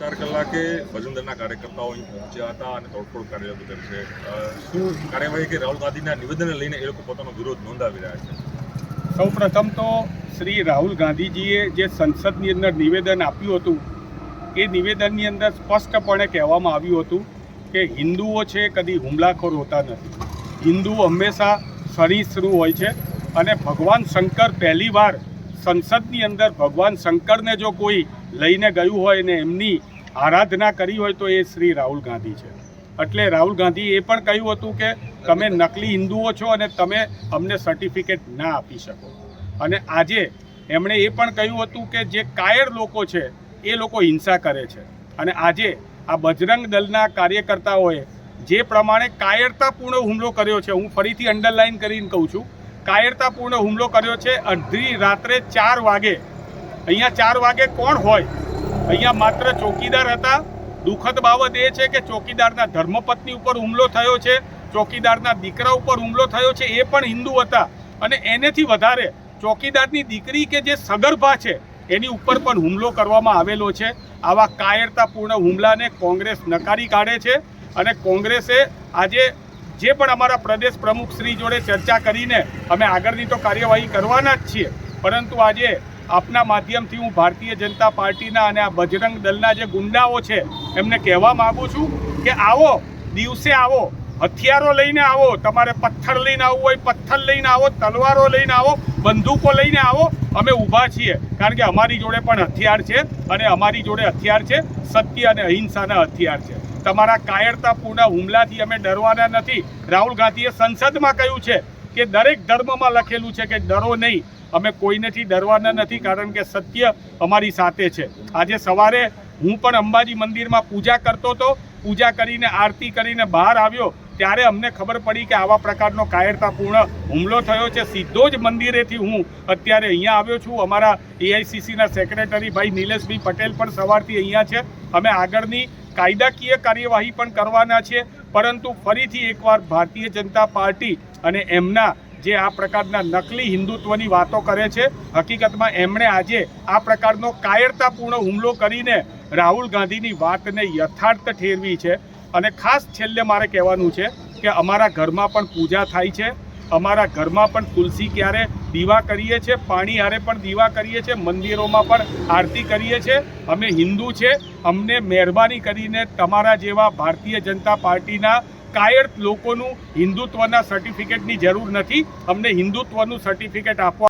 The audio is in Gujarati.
4 કલાકે ભજન દળના કાર્યકર્તાઓ અહીં પહોંચ્યા હતા અને તોડફોડ કાર્યવાહી કરી છે. શું કાર્યવાહી કે રાહુલ ગાંધીના નિવેદનને લઈને એ લોકો પોતાનો વિરોધ નોંધાવી રહ્યા છે? સૌપ્રથમ તો શ્રી રાહુલ ગાંધીજીએ જે સંસદની અંદર નિવેદન આપ્યું હતું એ નિવેદનની અંદર સ્પષ્ટપણે કહેવામાં આવ્યું હતું કે હિન્દુઓ છે કદી હુમલાખોર હોતા નથી. હિન્દુઓ હંમેશા સહિષ્ણુ હોય છે અને ભગવાન શંકર પહેલીવાર સંસદની અંદર ભગવાન શંકરને જો કોઈ લઈને ગયું હોય ને એમની આરાધના કરી હોય તો એ શ્રી રાહુલ ગાંધી છે. એટલે રાહુલ ગાંધીએ એ પણ કહ્યું હતું કે તમે નકલી હિન્દુઓ છો અને તમે અમને સર્ટિફિકેટ ના આપી શકો. અને આજે એમણે એ પણ કહ્યું હતું કે જે કાયર લોકો છે એ લોકો હિંસા કરે છે. અને આજે આ બજરંગ દળના કાર્યકર્તાઓએ જે પ્રમાણે કાયરતાપૂર્ણ હુમલો કર્યો છે, હું ફરીથી અંડરલાઇન કરીને કહું છું, કાયરતાપૂર્ણ હુમલો કર્યો છે. અડધી રાત્રે 4 વાગે, અહીંયા 4 વાગે કોણ હોય? અહીંયા માત્ર ચોકીદાર હતા. દુઃખદ બાબત એ છે કે ચોકીદારના ધર્મપત્ની ઉપર હુમલો થયો છે, ચોકીદારના દીકરા ઉપર હુમલો થયો છે, એ પણ હિન્દુ હતા. અને એનેથી વધારે ચોકીદારની દીકરી કે જે સગર્ભા છે એની ઉપર પણ હુમલો કરવામાં આવેલો છે. આવા કાયરતાપૂર્ણ હુમલાને કોંગ્રેસ નકારી કાઢે છે. અને કોંગ્રેસે આજે જે પણ અમારા પ્રદેશ પ્રમુખ શ્રી જોડે ચર્ચા કરીને અમે આગળની તો કાર્યવાહી કરવાના જ છીએ, પરંતુ આજે આપના માધ્યમથી હું ભારતીય જનતા પાર્ટીના અને આ બજરંગ દળના જે ગુંડાઓ છે એમને કહેવા માગું છું કે આવો, દિવસે આવો, હથિયારો લઈને આવો. તમારે પથ્થર લઈને આવવું હોય પથ્થર લઈને આવો, તલવારો લઈને આવો, બંદૂકો લઈને આવો. અમે ઊભા છીએ, કારણ કે અમારી જોડે પણ હથિયાર છે અને અમારી જોડે હથિયાર છે સત્ય અને અહિંસાના હથિયાર છે. તમારા કાયરતાપૂર્ણ હુમલાથી અમે ડરવાના નથી. રાહુલ ગાંધીએ સંસદમાં કહ્યું છે કે દરેક ધર્મમાં લખેલું છે કે ડરો નહીં. અમે કોઈનેથી ડરવાના નથી, કારણ કે સત્ય અમારી સાથે છે. આજે સવારે હું પણ અંબાજી મંદિરમાં પૂજા કરતો હતો. પૂજા કરીને આરતી કરીને બહાર આવ્યો ત્યારે અમને ખબર પડી કે આવા પ્રકારનો કાયરતાપૂર્ણ હુમલો થયો છે. સીધો જ મંદિરેથી હું અત્યારે અહીંયા આવ્યો છું. અમારા એઆઈસીસીના સેક્રેટરી ભાઈ નિલેશભાઈ પટેલ પણ સવારથી અહીંયા છે. અમે આગળની કાયદાકીય કાર્યવાહી પણ કરવાના છે. પરંતુ ફરીથી એકવાર ભારતીય જનતા પાર્ટી અને એમના જે આ પ્રકારના નકલી હિન્દુત્વની વાતો કરે છે, હકીકતમાં એમણે આજે આ પ્રકારનો કાયરતાપૂર્ણ હુમલો કરીને રાહુલ ગાંધીની વાતને યથાર્થ ઠેરવી છે. અને ખાસ છેલ્લે મારે કહેવાનું છે કે અમારા ઘરમાં પણ પૂજા થાય છે. અમારા ઘરમાં પણ તુલસી ક્યારે દીવા કરીએ છીએ, પાણી હારે પણ દીવા કરીએ છીએ, મંદિરોમાં પણ આરતી કરીએ છીએ. અમે હિન્દુ છે. અમને મહેરબાની કરીને તમારા જેવા ભારતીય જનતા પાર્ટીના કાયર લોકોનું હિન્દુત્વના સર્ટિફિકેટની જરૂર નથી. અમને હિન્દુત્વનું સર્ટિફિકેટ આપવા